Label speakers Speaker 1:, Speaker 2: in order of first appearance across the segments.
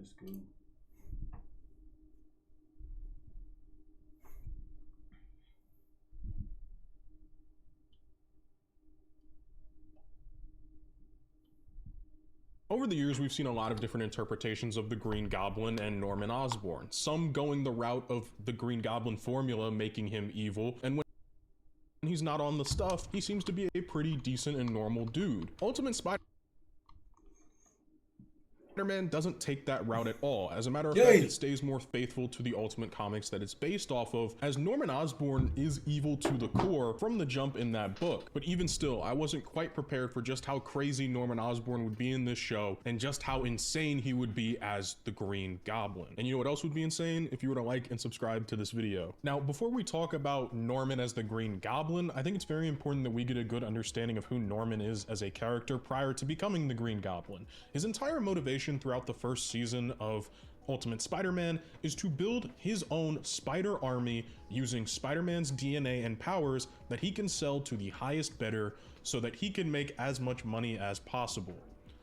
Speaker 1: Let's go.
Speaker 2: Over the years, we've seen a lot of different interpretations of the Green Goblin and Norman Osborn, some going the route of the Green Goblin formula, making him evil, and when he's not on the stuff, he seems to be a pretty decent and normal dude. Ultimate Spider-Man doesn't take that route at all. As a matter of fact, it stays more faithful to the Ultimate Comics that it's based off of, as Norman Osborn is evil to the core from the jump in that book. But even still, I wasn't quite prepared for just how crazy Norman Osborn would be in this show and just how insane he would be as the Green Goblin. And you know what else would be insane? If you were to like and subscribe to this video. Now, before we talk about Norman as the Green Goblin, I think it's very important that we get a good understanding of who Norman is as a character prior to becoming the Green Goblin. His entire motivation throughout the first season of Ultimate Spider-Man is to build his own spider army using Spider-Man's DNA and powers that he can sell to the highest bidder so that he can make as much money as possible.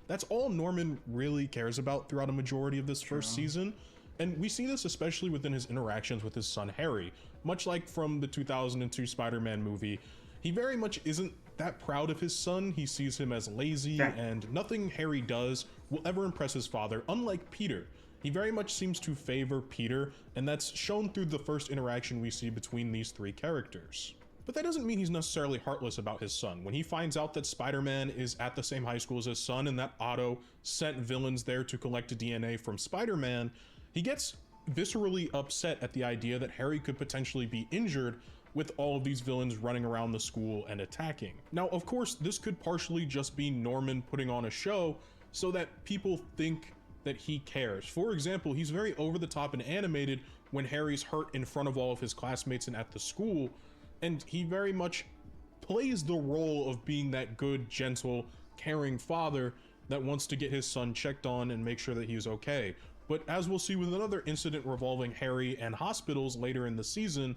Speaker 2: That's all Norman really cares about throughout a majority of this first season, and we see this especially within his interactions with his son Harry. Much like from the 2002 Spider-Man movie, he very much isn't that proud of his son. He sees him as lazy, and nothing Harry does will ever impress his father, unlike Peter. He very much seems to favor Peter, and that's shown through the first interaction we see between these three characters. But that doesn't mean he's necessarily heartless about his son. When he finds out that Spider-Man is at the same high school as his son and that Otto sent villains there to collect DNA from Spider-Man, he gets viscerally upset at the idea that Harry could potentially be injured with all of these villains running around the school and attacking. Now, of course, this could partially just be Norman putting on a show so that people think that he cares. For example, he's very over the top and animated when Harry's hurt in front of all of his classmates and at the school, and he very much plays the role of being that good, gentle, caring father that wants to get his son checked on and make sure that he's okay. But as we'll see with another incident revolving Harry and hospitals later in the season,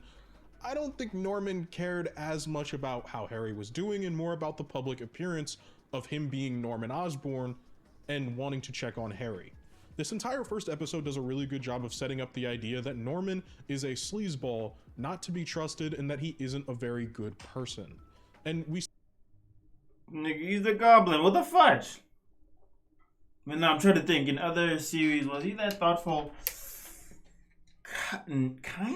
Speaker 2: I don't think Norman cared as much about how Harry was doing and more about the public appearance of him being Norman Osborn and wanting to check on Harry. This entire first episode does a really good job of setting up the idea that Norman is a sleazeball, not to be trusted, and that he isn't a very good person. And we...
Speaker 1: Nigga, he's a goblin. What the fudge? I mean, no, I'm trying to think. In other series, was he that thoughtful? Kinda.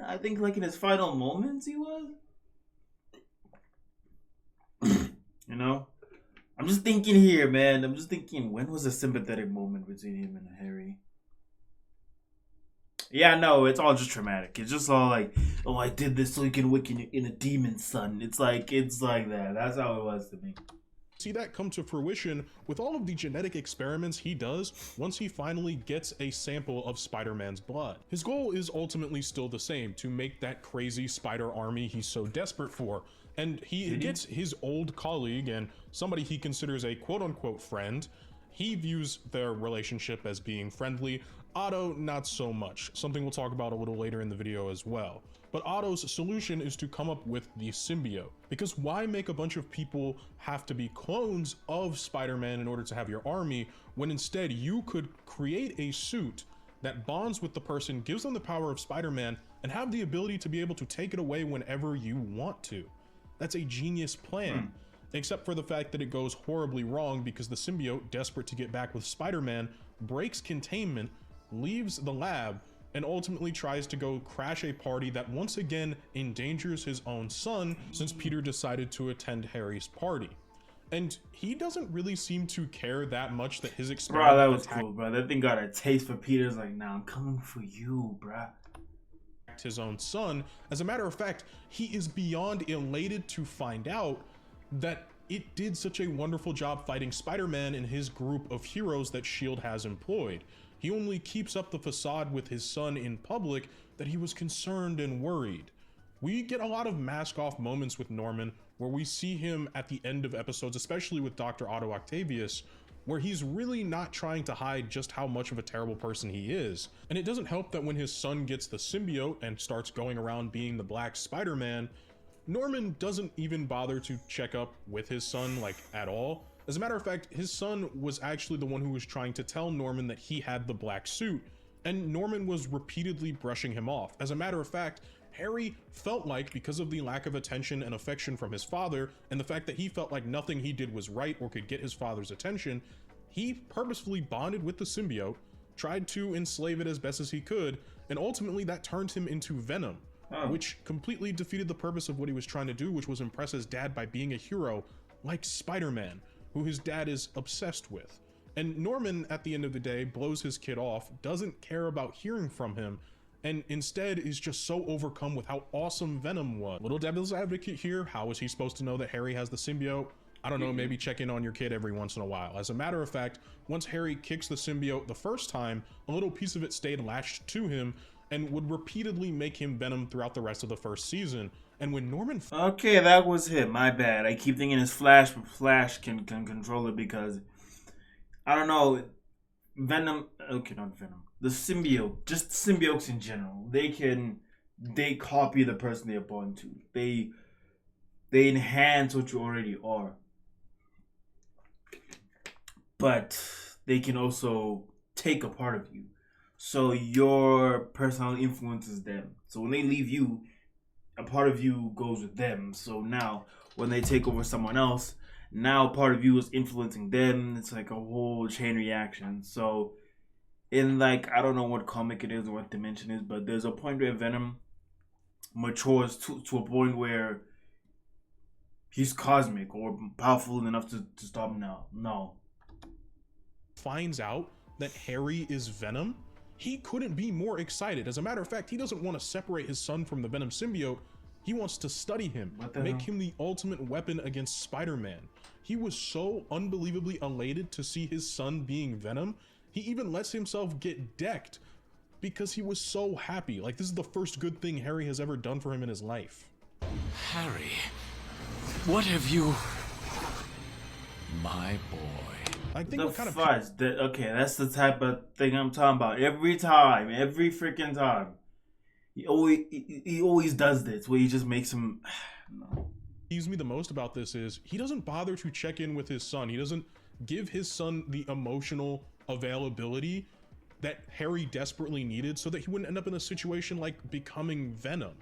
Speaker 1: I think like in his final moments he was. You know? I'm just thinking here, man. I'm just thinking, when was a sympathetic moment between him and Harry? Yeah, no, it's all just traumatic. It's just all like, oh, I did this so you can awaken in a demon's son. It's like that. That's how it was to me.
Speaker 2: See that come to fruition with all of the genetic experiments he does once he finally gets a sample of Spider-Man's blood. His goal is ultimately still the same, to make that crazy spider army he's so desperate for. And he gets his old colleague and somebody he considers a quote-unquote friend. He views their relationship as being friendly. Otto, not so much. Something we'll talk about a little later in the video as well. But Otto's solution is to come up with the symbiote. Because why make a bunch of people have to be clones of Spider-Man in order to have your army, when instead you could create a suit that bonds with the person, gives them the power of Spider-Man, and have the ability to be able to take it away whenever you want to. That's a genius plan. Except for the fact that it goes horribly wrong because the symbiote, desperate to get back with Spider-Man, breaks containment, leaves the lab, and ultimately tries to go crash a party that once again endangers his own son, since Peter decided to attend Harry's party. And he doesn't really seem to care that much that his experiment—
Speaker 1: Bro, that was cool, bro. That thing got a taste for Peter's like, nah, I'm coming for you, bro.
Speaker 2: His own son. As a matter of fact, he is beyond elated to find out that it did such a wonderful job fighting Spider-Man and his group of heroes that S.H.I.E.L.D. has employed. He only keeps up the facade with his son in public that he was concerned and worried. We get a lot of mask-off moments with Norman where we see him at the end of episodes, especially with Dr. Otto Octavius, where he's really not trying to hide just how much of a terrible person he is. And it doesn't help that when his son gets the symbiote and starts going around being the Black Spider-Man, Norman doesn't even bother to check up with his son, like, at all. As a matter of fact, his son was actually the one who was trying to tell Norman that he had the black suit, and Norman was repeatedly brushing him off. As a matter of fact, Harry felt like, because of the lack of attention and affection from his father, and the fact that he felt like nothing he did was right or could get his father's attention, he purposefully bonded with the symbiote, tried to enslave it as best as he could, and ultimately that turned him into Venom, which completely defeated the purpose of what he was trying to do, which was impress his dad by being a hero like Spider-Man, who his dad is obsessed with. And Norman, at the end of the day, blows his kid off, doesn't care about hearing from him, and instead is just so overcome with how awesome Venom was. Little devil's advocate here, how is he supposed to know that Harry has the symbiote? I don't know, maybe check in on your kid every once in a while. As a matter of fact, once Harry kicks the symbiote the first time, a little piece of it stayed latched to him and would repeatedly make him Venom throughout the rest of the first season. And when Norman...
Speaker 1: Okay, that was him. My bad. I keep thinking it's Flash, but Flash can control it because... I don't know. Venom... Okay, not Venom. The symbiote. Just symbiotes in general. They copy the person they're born to. They enhance what you already are. But they can also take a part of you. So your personality influences them. So when they leave you, a part of you goes with them. So now when they take over someone else, now part of you is influencing them. It's like a whole chain reaction. So in like, I don't know what comic it is or what dimension it is, but there's a point where Venom matures to a point where he's cosmic or powerful enough to stop him now. No.
Speaker 2: Finds out that Harry is Venom, he couldn't be more excited. As a matter of fact, he doesn't want to separate his son from the Venom symbiote. He wants to study him, make him the ultimate weapon against Spider-Man. He was so unbelievably elated to see his son being Venom, he even lets himself get decked because he was so happy. Like, this is the first good thing Harry has ever done for him in his life.
Speaker 3: Harry, what have you... My boy.
Speaker 2: I think what kind of...
Speaker 1: Okay, that's the type of thing I'm talking about. Every freaking time. He always does this, where he just makes him... No.
Speaker 2: What me the most about this is he doesn't bother to check in with his son. He doesn't give his son the emotional availability that Harry desperately needed so that he wouldn't end up in a situation like becoming Venom.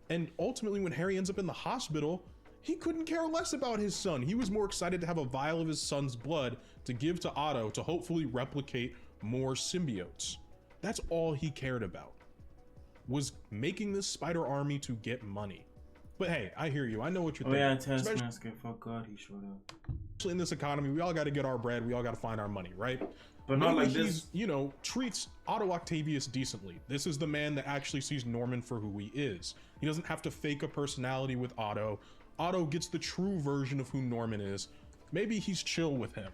Speaker 2: And ultimately, when Harry ends up in the hospital, he couldn't care less about his son. He was more excited to have a vial of his son's blood to give to Otto to hopefully replicate more symbiotes. That's all he cared about, was making this spider army to get money. But hey, I hear you. I know what you're thinking.
Speaker 1: Oh yeah, Taskmaster. Fuck God, he showed up.
Speaker 2: Especially in this economy, we all got to get our bread. We all got to find our money, right?
Speaker 1: But not like this.
Speaker 2: You know, treats Otto Octavius decently. This is the man that actually sees Norman for who he is. He doesn't have to fake a personality with Otto. Otto gets the true version of who Norman is. Maybe he's chill with him.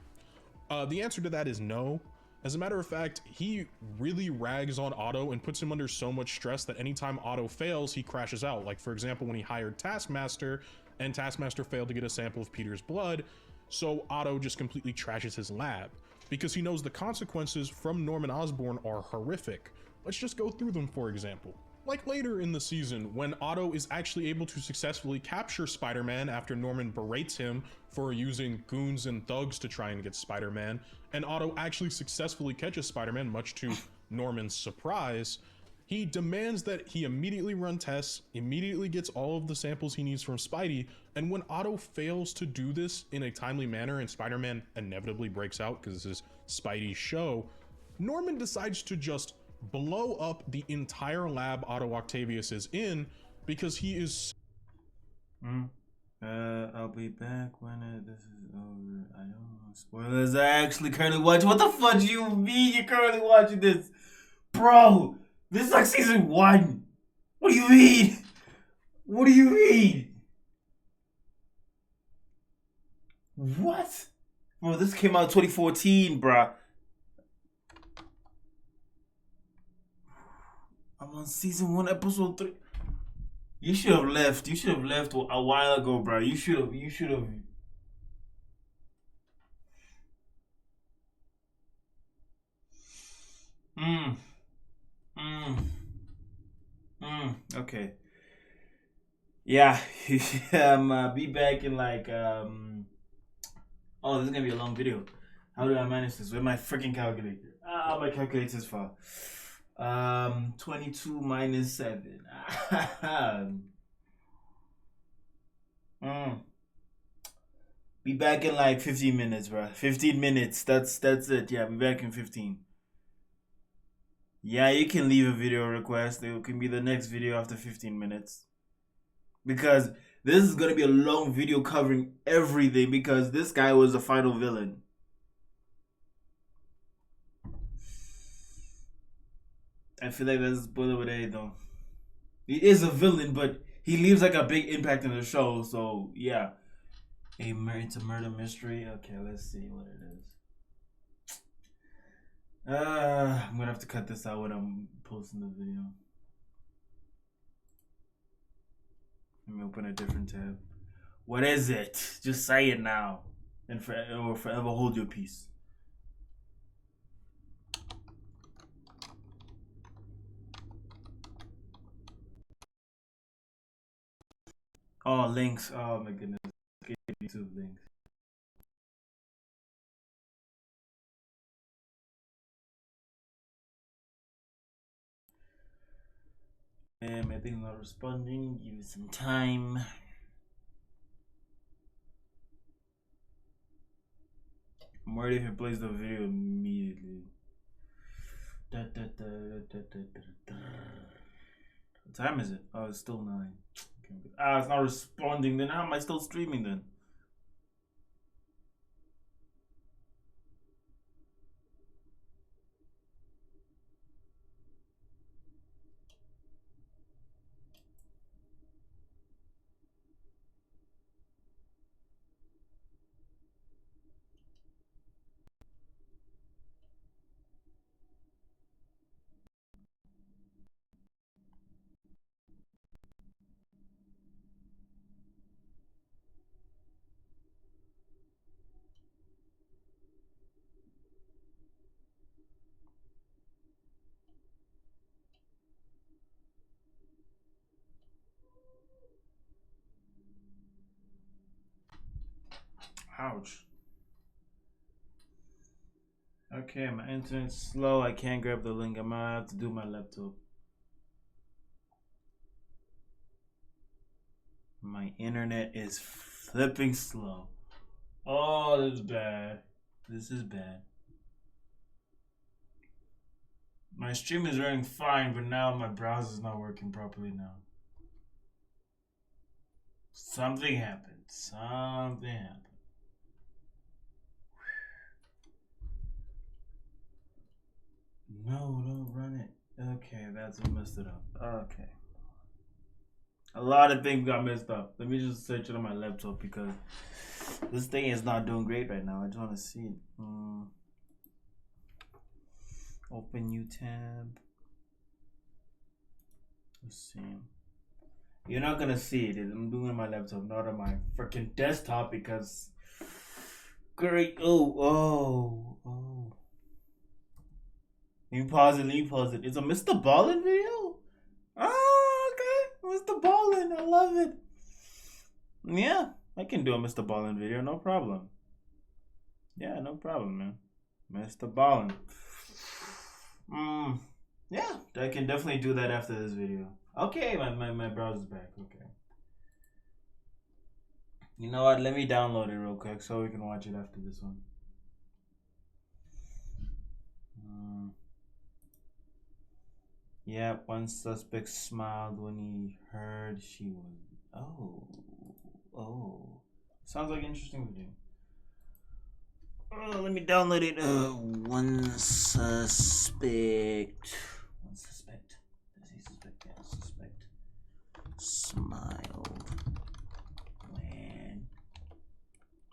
Speaker 2: The answer to that is no. As a matter of fact, he really rags on Otto and puts him under so much stress that anytime Otto fails, he crashes out. Like, for example, when he hired Taskmaster and Taskmaster failed to get a sample of Peter's blood, so Otto just completely trashes his lab because he knows the consequences from Norman Osborn are horrific. Let's just go through them, for example. Like later in the season, when Otto is actually able to successfully capture Spider-Man after Norman berates him for using goons and thugs to try and get Spider-Man, and Otto actually successfully catches Spider-Man, much to Norman's surprise, he demands that he immediately run tests, immediately gets all of the samples he needs from Spidey, and when Otto fails to do this in a timely manner and Spider-Man inevitably breaks out because this is Spidey's show, Norman decides to just blow up the entire lab Otto Octavius is in because he is...
Speaker 1: I'll be back when this is over. I don't know. Spoilers. I actually currently watch. What the fuck do you mean you're currently watching this? Bro, this is like season 1. What do you mean? What do you mean? What? Bro, this came out in 2014, bruh. I'm on season 1, episode 3. You should have left. You should have left a while ago, bro. You should have. Okay. Yeah. Be back in like Oh, this is gonna be a long video. How do I manage this? Where's my freaking calculator? Ah, my calculator's far. 22 minus 7. Be back in like 15 minutes, bro. 15 minutes. That's it. Yeah, be back in 15. Yeah, you can leave a video request. It can be the next video after 15 minutes. Because this is gonna be a long video covering everything because this guy was the final villain. I feel like that's a spoiler with A though. He is a villain, but he leaves like a big impact in the show, so yeah. It's a murder mystery. Okay, let's see what it is. I'm gonna have to cut this out when I'm posting the video. Let me open a different tab. What is it? Just say it now, and forever hold your peace. Oh, links. Oh my goodness. YouTube links. I think I'm not responding. Give it some time. I'm worried if it plays the video immediately. What time is it? Oh, it's still 9. Ah, it's not responding. Then how am I still streaming then? Ouch. Okay, my internet's slow. I can't grab the link. I might have to do my laptop. My internet is flipping slow. Oh, this is bad. This is bad. My stream is running fine, but now my browser's not working properly now. Something happened. Something happened. No, don't run it. Okay, that's what messed it up. Okay. A lot of things got messed up. Let me just search it on my laptop because this thing is not doing great right now. I just want to see it. Open new tab. Let's see. You're not gonna see it. I'm doing it on my laptop, not on my freaking desktop because. Great. Oh. Let me pause it. It's a Mr. Ballin video? Oh, okay. Mr. Ballin. I love it. Yeah, I can do a Mr. Ballin video, no problem. Yeah, no problem, man. Mr. Ballin. Yeah, I can definitely do that after this video. Okay, my browser's back. Okay. You know what? Let me download it real quick so we can watch it after this one. Yeah, one suspect smiled when he heard she was. Oh. Sounds like an interesting video. Oh, let me download it. One suspect. Does he suspect? Yeah, suspect. Smiled. Man.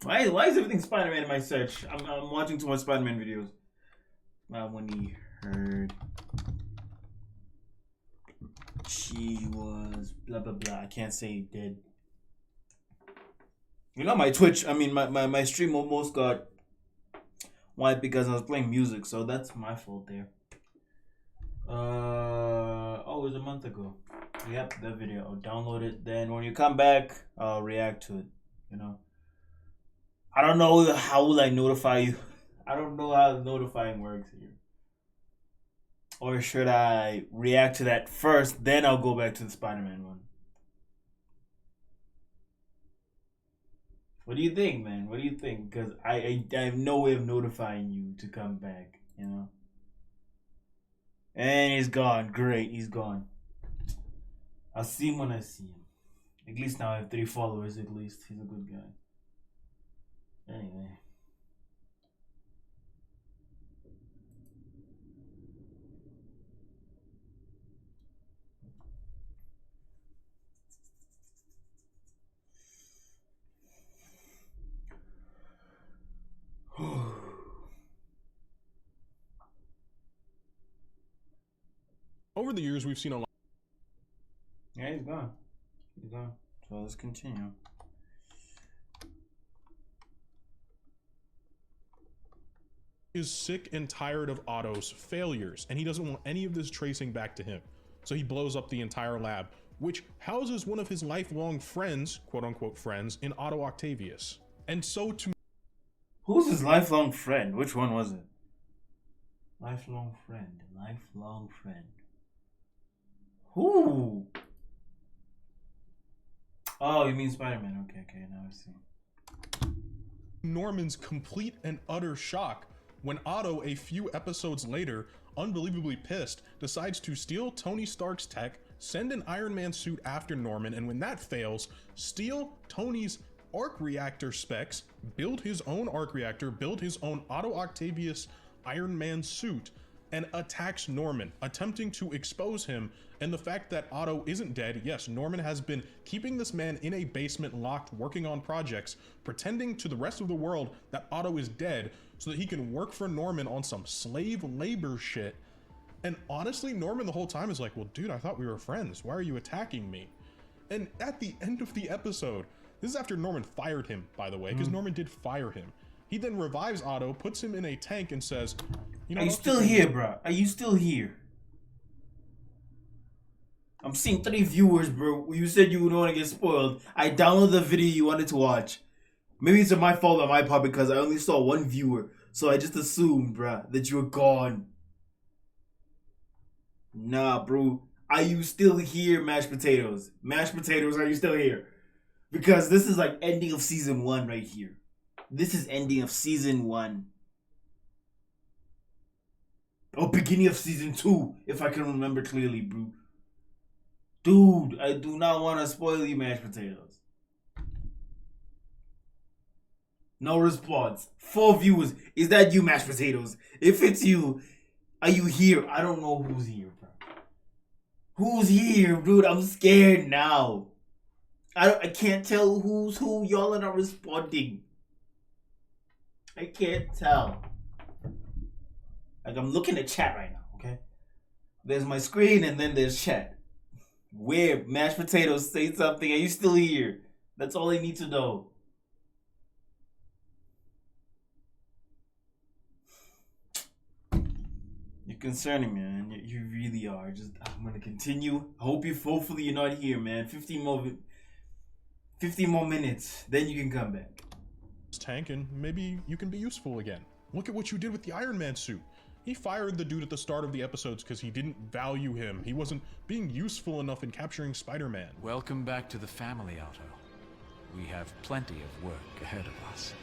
Speaker 1: Why is everything Spider-Man in my search? I'm watching too much Spider-Man videos. When he heard she was blah blah blah. I can't say dead. You know my Twitch, my stream almost got wiped because I was playing music, so that's my fault there. It was a month ago. Yep, that video. I'll download it. Then when you come back, I'll react to it. You know. I don't know how will I notify you. I don't know how notifying works here. Or should I react to that first, then I'll go back to the Spider-Man one? What do you think, man? What do you think? Because I have no way of notifying you to come back, you know? And he's gone. Great, he's gone. I'll see him when I see him. At least now I have 3 followers, at least. He's a good guy. Anyway.
Speaker 2: Over the years, we've seen a lot.
Speaker 1: Yeah, he's gone. He's gone. So let's continue.
Speaker 2: Is sick and tired of Otto's failures, and he doesn't want any of this tracing back to him. So he blows up the entire lab, which houses one of his lifelong friends, quote unquote friends, in Otto Octavius. And so to
Speaker 1: Who's his lifelong friend? Which one was it? Lifelong friend. Lifelong friend. Who? Oh, you mean Spider-Man. Okay, now I see.
Speaker 2: Norman's complete and utter shock when Otto, a few episodes later, unbelievably pissed, decides to steal Tony Stark's tech, send an Iron Man suit after Norman, and when that fails, steal Tony's arc reactor specs, build his own arc reactor, build his own Otto Octavius Iron Man suit, and attacks Norman, attempting to expose him. And the fact that Otto isn't dead, yes, Norman has been keeping this man in a basement locked, working on projects, pretending to the rest of the world that Otto is dead so that he can work for Norman on some slave labor shit. And honestly, Norman the whole time is like, well, dude, I thought we were friends. Why are you attacking me? And at the end of the episode, this is after Norman fired him, by the way, because Norman did fire him. He then revives Otto, puts him in a tank, and says, you know,
Speaker 1: are you still here, bro? Are you still here? I'm seeing 3 viewers, bro. You said you don't want to get spoiled. I downloaded the video you wanted to watch. Maybe it's my fault on my part because I only saw 1 viewer. So I just assumed, bro, that you were gone. Nah, bro. Are you still here, mashed potatoes? Mashed potatoes, are you still here? Because this is like ending of season 1 right here. This is ending of season 1. Or beginning of season 2, if I can remember clearly, bro. Dude, I do not want to spoil you, mashed potatoes. No response. 4 viewers. Is that you, mashed potatoes? If it's you, are you here? I don't know who's here, bro. Who's here, dude? I'm scared now. I can't tell who's who. Y'all are not responding. I can't tell. Like, I'm looking at chat right now, okay? There's my screen and then there's chat. Where mashed potatoes say something. Are you still here? That's all I need to know. You're concerning me, man. You really are. I'm gonna continue. Hopefully you're not here, man. 15 more minutes. Then you can come back.
Speaker 2: Tank, and maybe you can be useful again. Look at what you did with the Iron Man suit. He fired the dude at the start of the episodes because he didn't value him. He wasn't being useful enough in capturing Spider-Man.
Speaker 3: Welcome back to the family, Otto. We have plenty of work ahead of us.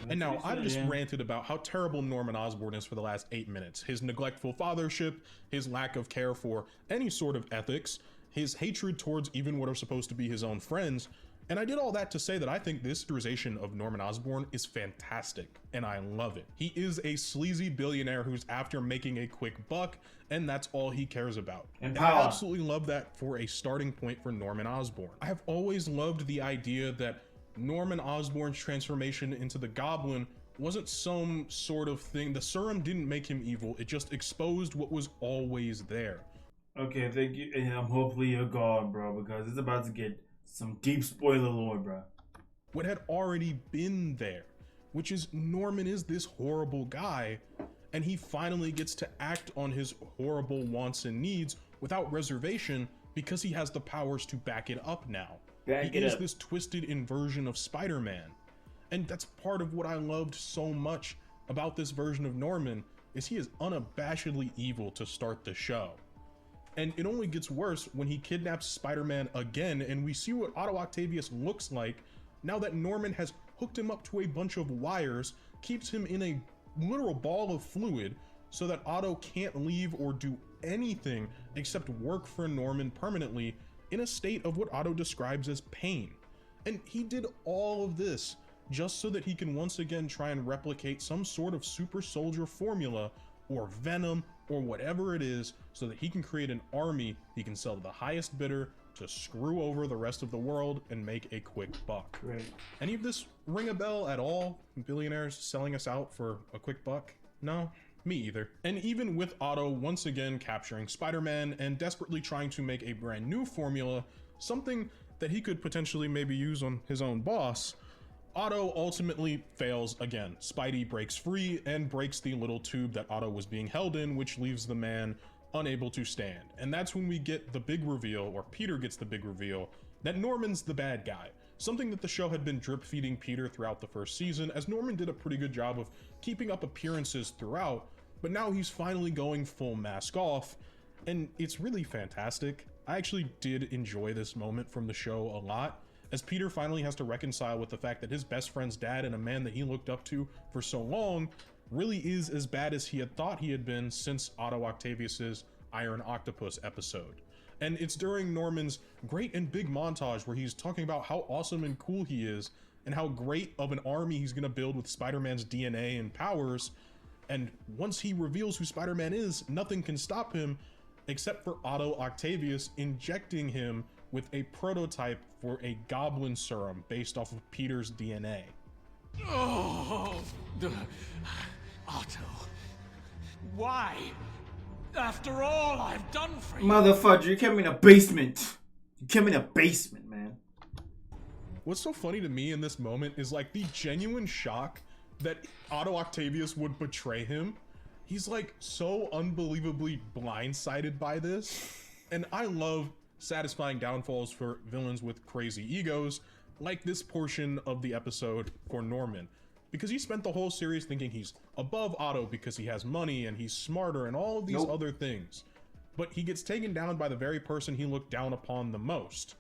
Speaker 2: And now I've just ranted about how terrible Norman Osborn is for the last 8 minutes. His neglectful fathership, his lack of care for any sort of ethics, his hatred towards even what are supposed to be his own friends. And I did all that to say that I think this characterization of Norman Osborn is fantastic, and I love it. He is a sleazy billionaire who's after making a quick buck, and that's all he cares about. And I absolutely love that for a starting point for Norman Osborn. I have always loved the idea that Norman Osborn's transformation into the Goblin wasn't some sort of thing. The serum didn't make him evil, it just exposed what was always there.
Speaker 1: Okay, thank you. And hopefully you're gone, bro, because it's about to get some deep spoiler lore, bro.
Speaker 2: What had already been there, which is Norman is this horrible guy, and he finally gets to act on his horrible wants and needs without reservation because he has the powers to back it up now. He is this twisted inversion of Spider-Man. And that's part of what I loved so much about this version of Norman, is he is unabashedly evil to start the show. And it only gets worse when he kidnaps Spider-Man again, and we see what Otto Octavius looks like now that Norman has hooked him up to a bunch of wires, keeps him in a literal ball of fluid so that Otto can't leave or do anything except work for Norman permanently in a state of what Otto describes as pain. And he did all of this just so that he can once again try and replicate some sort of super soldier formula or venom or whatever it is, so that he can create an army he can sell to the highest bidder to screw over the rest of the world and make a quick buck.
Speaker 1: Right.
Speaker 2: Any of this ring a bell at all? Billionaires selling us out for a quick buck? No? Me either. And even with Otto once again capturing Spider-Man and desperately trying to make a brand new formula, something that he could potentially maybe use on his own boss, Otto ultimately fails again. Spidey breaks free and breaks the little tube that Otto was being held in, which leaves the man unable to stand. And that's when we get the big reveal, or Peter gets the big reveal, that Norman's the bad guy. Something that the show had been drip feeding Peter throughout the first season, as Norman did a pretty good job of keeping up appearances throughout, but now he's finally going full mask off, and it's really fantastic. I actually did enjoy this moment from the show a lot, as Peter finally has to reconcile with the fact that his best friend's dad and a man that he looked up to for so long really is as bad as he had thought he had been since Otto Octavius's Iron Octopus episode. And it's during Norman's great and big montage where he's talking about how awesome and cool he is and how great of an army he's gonna build with Spider-Man's DNA and powers. And once he reveals who Spider-Man is, nothing can stop him except for Otto Octavius injecting him with a prototype for a goblin serum based off of Peter's DNA.
Speaker 3: Oh, Otto. Why? After all I've done for you.
Speaker 1: Motherfucker, you kept me in a basement. You kept me in a basement, man.
Speaker 2: What's so funny to me in this moment is like the genuine shock that Otto Octavius would betray him. He's like so unbelievably blindsided by this. And I love satisfying downfalls for villains with crazy egos, like this portion of the episode for Norman, because he spent the whole series thinking he's above Otto because he has money and he's smarter and all of these other things. But he gets taken down by the very person he looked down upon the most.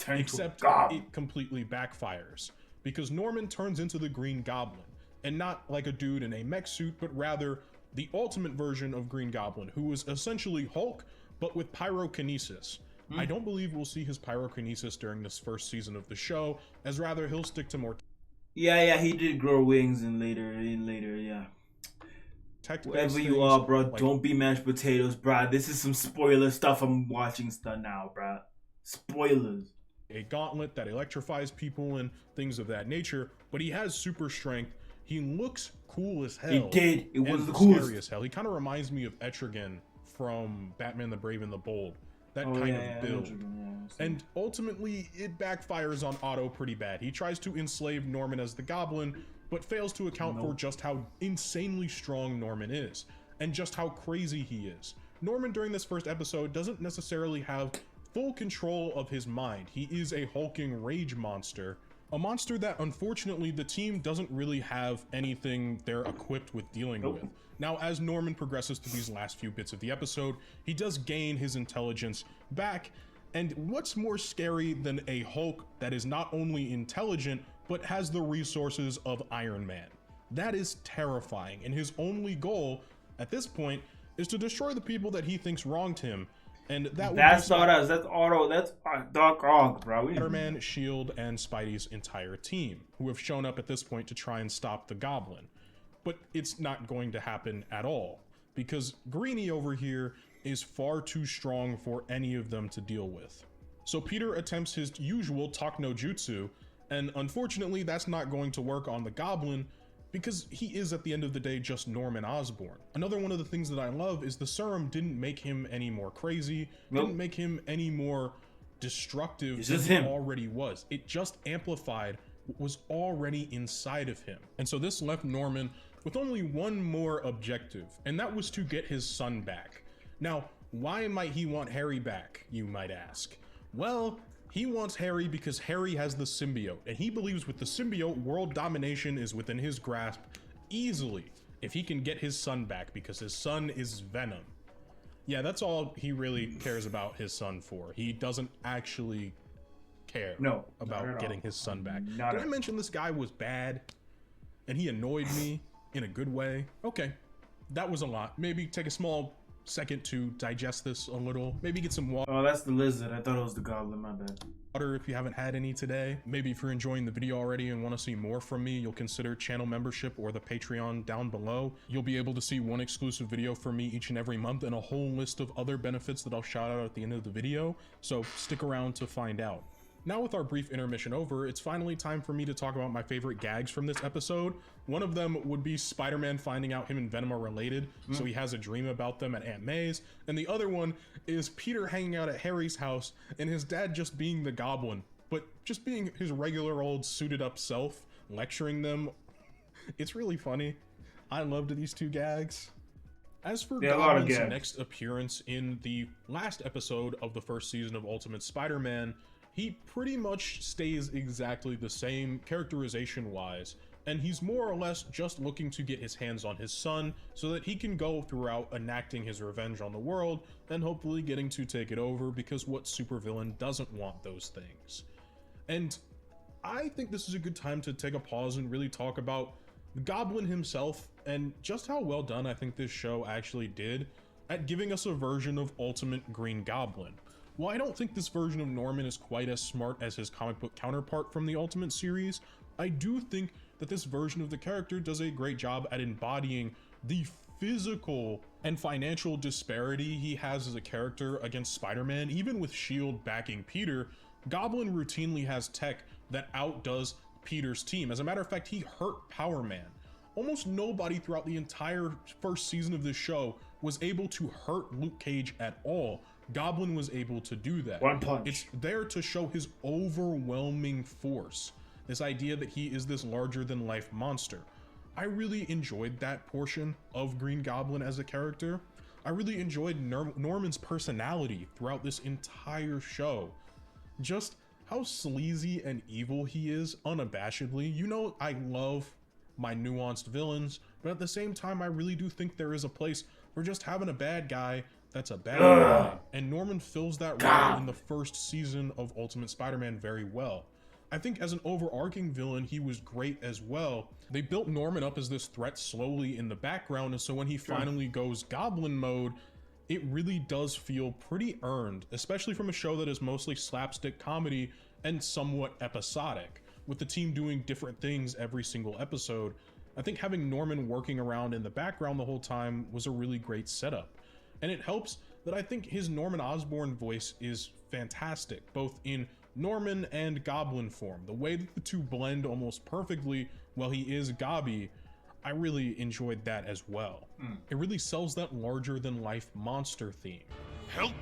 Speaker 2: Except it completely backfires, because Norman turns into the Green Goblin, and not like a dude in a mech suit, but rather the ultimate version of Green Goblin, who is essentially Hulk, but with pyrokinesis. I don't believe we'll see his pyrokinesis during this first season of the show, as rather he'll stick to more.
Speaker 1: Yeah, he did grow wings in later, yeah. Wherever you are, bro, like, don't be mashed potatoes, bro. This is some spoiler stuff. I'm watching stuff now, bro. Spoilers.
Speaker 2: A gauntlet that electrifies people and things of that nature, but he has super strength. He looks cool as hell.
Speaker 1: He did. It was the
Speaker 2: coolest. Scary as hell. He kind of reminds me of Etrigan from Batman the Brave and the Bold. That kind of build. And ultimately, it backfires on Otto pretty bad. He tries to enslave Norman as the Goblin, but fails to account for just how insanely strong Norman is, and just how crazy he is. Norman, during this first episode, doesn't necessarily have full control of his mind. He is a hulking rage monster, a monster that unfortunately the team doesn't really have anything they're equipped with dealing with. Now, as Norman progresses through these last few bits of the episode, he does gain his intelligence back, and what's more scary than a Hulk that is not only intelligent, but has the resources of Iron Man? That is terrifying, and his only goal at this point is to destroy the people that he thinks wronged him. And that's
Speaker 1: not us. That's Otto. That's Doc Ock, bro.
Speaker 2: Spider-Man, Shield, and Spidey's entire team, who have shown up at this point to try and stop the Goblin. But it's not going to happen at all, because Greenie over here is far too strong for any of them to deal with. So Peter attempts his usual talk no jutsu, and unfortunately that's not going to work on the Goblin, because he is at the end of the day just Norman Osborn. Another one of the things that I love is the serum didn't make him any more crazy, didn't make him any more destructive than he already was. It just amplified what was already inside of him. And so this left Norman with only one more objective, and that was to get his son back. Now, why might he want Harry back, you might ask? Well, He wants Harry because Harry has the symbiote, and he believes with the symbiote, world domination is within his grasp easily if he can get his son back, because his son is Venom. Yeah, that's all he really cares about his son for. He doesn't actually care about getting his son back. Did I mention this guy was bad and he annoyed me in a good way? Okay, that was a lot. Maybe take a small second to digest this a little. Maybe get some water.
Speaker 1: Oh, that's the lizard. I thought it was the goblin, my bad.
Speaker 2: If you haven't had any today. Maybe if you're enjoying the video already and want to see more from me, you'll consider channel membership or the Patreon down below. You'll be able to see one exclusive video from me each and every month and a whole list of other benefits that I'll shout out at the end of the video, so stick around to find out. Now with our brief intermission over, it's finally time for me to talk about my favorite gags from this episode. One of them would be Spider-Man finding out him and Venom are related, so he has a dream about them at Aunt May's. And the other one is Peter hanging out at Harry's house and his dad just being the Goblin, but just being his regular old suited up self, lecturing them. It's really funny. I loved these two gags. As for Goblin's next appearance in the last episode of the first season of Ultimate Spider-Man, he pretty much stays exactly the same characterization wise, and he's more or less just looking to get his hands on his son so that he can go throughout enacting his revenge on the world and hopefully getting to take it over, because what supervillain doesn't want those things? And I think this is a good time to take a pause and really talk about the Goblin himself and just how well done I think this show actually did at giving us a version of Ultimate Green Goblin. While I don't think this version of Norman is quite as smart as his comic book counterpart from the Ultimate series, I do think that this version of the character does a great job at embodying the physical and financial disparity he has as a character against Spider-Man. Even with S.H.I.E.L.D. backing Peter, Goblin routinely has tech that outdoes Peter's team. As a matter of fact, he hurt Power Man. Almost nobody throughout the entire first season of this show was able to hurt Luke Cage at all. Goblin was able to do that.
Speaker 1: One punch.
Speaker 2: It's there to show his overwhelming force. This idea that he is this larger than life monster. I really enjoyed that portion of Green Goblin as a character. I really enjoyed Norman's personality throughout this entire show. Just how sleazy and evil he is unabashedly. You know, I love my nuanced villains, but at the same time, I really do think there is a place for just having a bad guy that's a bad guy. And Norman fills that role in the first season of Ultimate Spider-Man very well. I think as an overarching villain, he was great as well. They built Norman up as this threat slowly in the background, and so when he finally goes Goblin mode, it really does feel pretty earned, especially from a show that is mostly slapstick comedy and somewhat episodic, with the team doing different things every single episode. I think having Norman working around in the background the whole time was a really great setup. And it helps that I think his Norman Osborn voice is fantastic, both in Norman and Goblin form. The way that the two blend almost perfectly while he is Gobby, I really enjoyed that as well. It really sells that larger than life monster theme.
Speaker 4: Help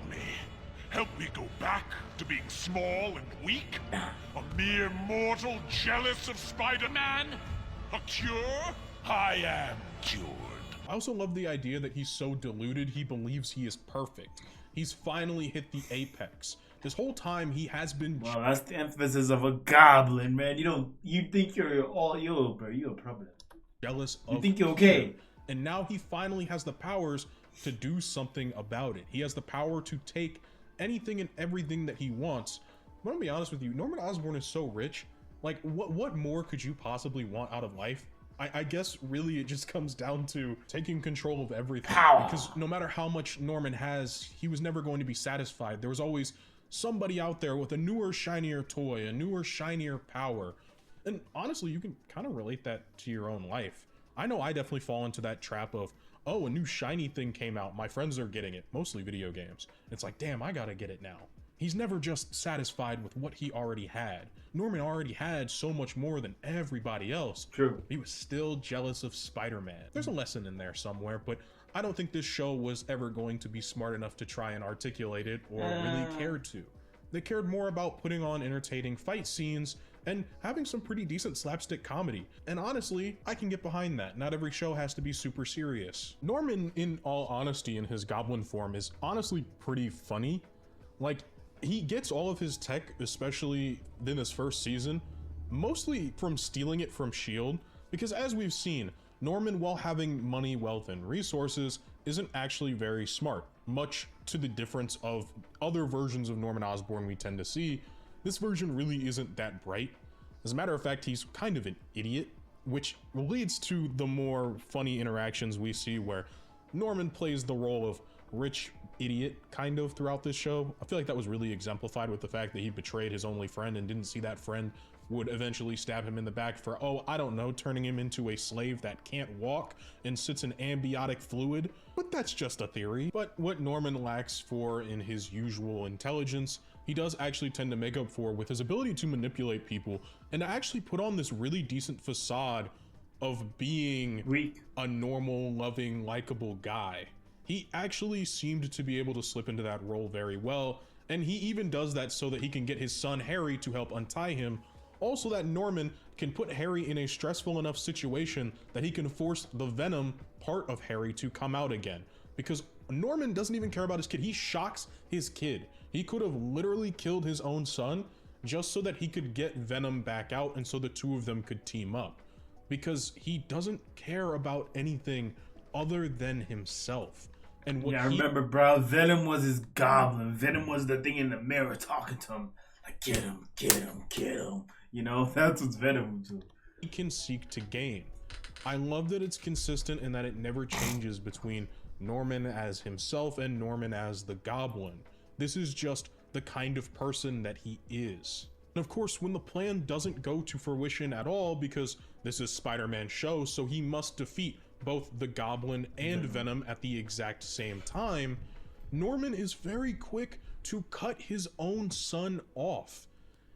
Speaker 4: me go back to being small and weak? A mere mortal jealous of Spider-Man? A cure? I am cured.
Speaker 2: I also love the idea that he's so deluded he believes he is perfect. He's finally hit the apex. This whole time he has been—
Speaker 1: Well, that's the emphasis of a goblin, man. You think you're all bro, you're a problem.
Speaker 2: Jealous of—
Speaker 1: You think you're okay.
Speaker 2: And now he finally has the powers to do something about it. He has the power to take anything and everything that he wants. I'm gonna be honest with you, Norman Osborn is so rich. Like, what more could you possibly want out of life? I guess really it just comes down to taking control of everything. Power. Because no matter how much Norman has, he was never going to be satisfied. There was always somebody out there with a newer, shinier toy, a newer, shinier power. And honestly, you can kind of relate that to your own life. I know I definitely fall into that trap of, oh, a new shiny thing came out, my friends are getting it, mostly video games. It's like, damn, I gotta get it now. He's never just satisfied with what he already had. Norman already had so much more than everybody else.
Speaker 1: True.
Speaker 2: He was still jealous of Spider-Man. There's a lesson in there somewhere, but I don't think this show was ever going to be smart enough to try and articulate it or really care to. They cared more about putting on entertaining fight scenes and having some pretty decent slapstick comedy. And honestly, I can get behind that. Not every show has to be super serious. Norman, in all honesty, in his Goblin form, is honestly pretty funny. Like, he gets all of his tech, especially in this first season, mostly from stealing it from S.H.I.E.L.D. Because as we've seen, Norman, while having money, wealth, and resources, isn't actually very smart. Much to the difference of other versions of Norman Osborn we tend to see, this version really isn't that bright. As a matter of fact, he's kind of an idiot, which leads to the more funny interactions we see where Norman plays the role of rich idiot kind of throughout this show. I feel like that was really exemplified with the fact that he betrayed his only friend and didn't see that friend would eventually stab him in the back for, oh, I don't know, turning him into a slave that can't walk and sits in amniotic fluid. But that's just a theory. But what Norman lacks for in his usual intelligence, he does actually tend to make up for with his ability to manipulate people and to actually put on this really decent facade of being
Speaker 1: Weak.
Speaker 2: a normal, loving, likable guy. He actually seemed to be able to slip into that role very well, and he even does that so that he can get his son Harry to help untie him. Also, that Norman can put Harry in a stressful enough situation that he can force the Venom part of Harry to come out again. Because Norman doesn't even care about his kid. He shocks his kid. He could have literally killed his own son just so that he could get Venom back out and so the two of them could team up. Because he doesn't care about anything other than himself. And what
Speaker 1: I remember, bro. Venom was his goblin. Venom was the thing in the mirror talking to him. Like, get him, get him, get him. You know, that's what Venom would do.
Speaker 2: He can seek to gain. I love that it's consistent and that it never changes between Norman as himself and Norman as the Goblin. This is just the kind of person that he is. And of course, when the plan doesn't go to fruition at all, because this is Spider-Man's show, so he must defeat both the Goblin and Venom at the exact same time, Norman is very quick to cut his own son off.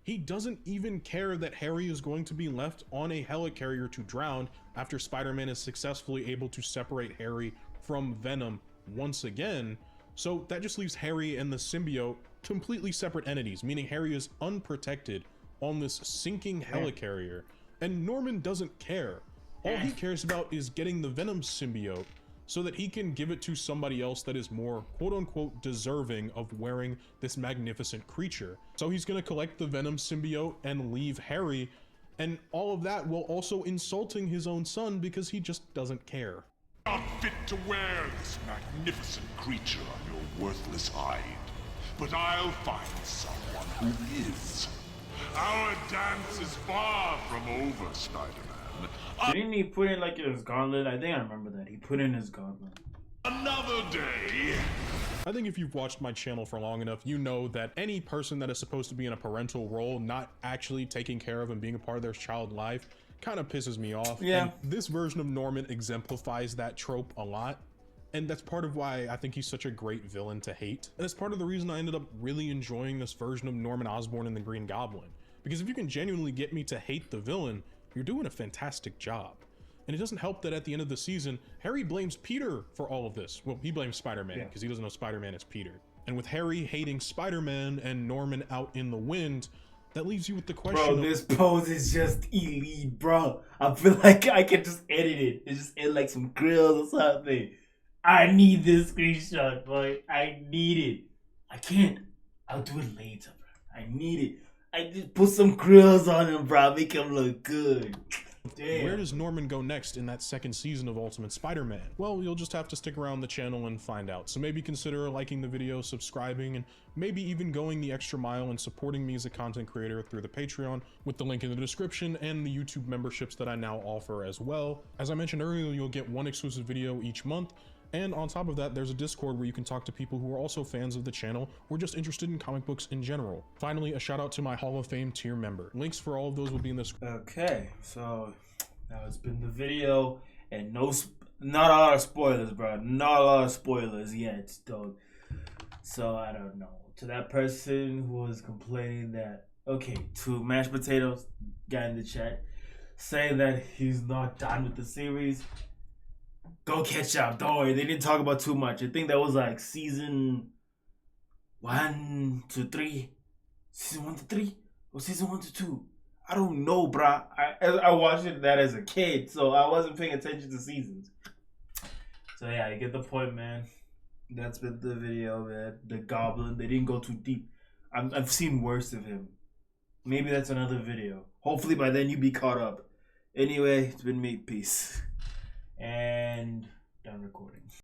Speaker 2: He doesn't even care that Harry is going to be left on a helicarrier to drown after Spider-Man is successfully able to separate Harry from Venom once again. So that just leaves Harry and the symbiote completely separate entities, meaning Harry is unprotected on this sinking helicarrier, and Norman doesn't care. All he cares about is getting the Venom symbiote so that he can give it to somebody else that is more quote-unquote deserving of wearing this magnificent creature. So he's gonna collect the Venom symbiote and leave Harry, and all of that while also insulting his own son because he just doesn't care.
Speaker 4: Not fit to wear this magnificent creature on your worthless hide, but I'll find someone who is. Our dance is far from over, Spider-Man.
Speaker 1: Didn't he put in like his gauntlet? I think I remember that. He put in his gauntlet.
Speaker 4: Another day.
Speaker 2: I think if you've watched my channel for long enough, you know that any person that is supposed to be in a parental role, not actually taking care of and being a part of their child's life, kind of pisses me off.
Speaker 1: Yeah.
Speaker 2: And this version of Norman exemplifies that trope a lot. And that's part of why I think he's such a great villain to hate. And that's part of the reason I ended up really enjoying this version of Norman Osborn and the Green Goblin. Because if you can genuinely get me to hate the villain, you're doing a fantastic job. And it doesn't help that at the end of the season, Harry blames Peter for all of this. Well, he blames Spider-Man because he doesn't know Spider-Man is Peter. And with Harry hating Spider-Man and Norman out in the wind, that leaves you with the question.
Speaker 1: Bro, this pose is just elite, bro. I feel like I can just edit it. It's just edit like some grills or something. I need this screenshot, boy. I need it. I can't. I'll do it later, bro. I need it. I just put some grills on him, bro. Make him look good. Damn.
Speaker 2: Where does Norman go next in that second season of Ultimate Spider-Man? Well, you'll just have to stick around the channel and find out. So maybe consider liking the video, subscribing, and maybe even going the extra mile and supporting me as a content creator through the Patreon with the link in the description and the YouTube memberships that I now offer as well. As I mentioned earlier, you'll get one exclusive video each month. And on top of that, there's a Discord where you can talk to people who are also fans of the channel or just interested in comic books in general. Finally, a shout out to my Hall of Fame tier member. Links for all of those will be in the
Speaker 1: Okay, so now it's been the video, and not a lot of spoilers, bro. Not a lot of spoilers yet, dog. So I don't know. To that person who was complaining that, okay, to Mashed Potatoes guy in the chat saying that he's not done with the series. Go catch up. Don't worry. They didn't talk about too much. I think that was like season 1 to 3. Season 1 to 3? Or season 1 to 2? I don't know, bruh. I watched that as a kid, so I wasn't paying attention to seasons. So yeah, you get the point, man. That's been the video, man. The Goblin. They didn't go too deep. I've seen worse of him. Maybe that's another video. Hopefully by then you be caught up. Anyway, it's been me. Peace. And done recording.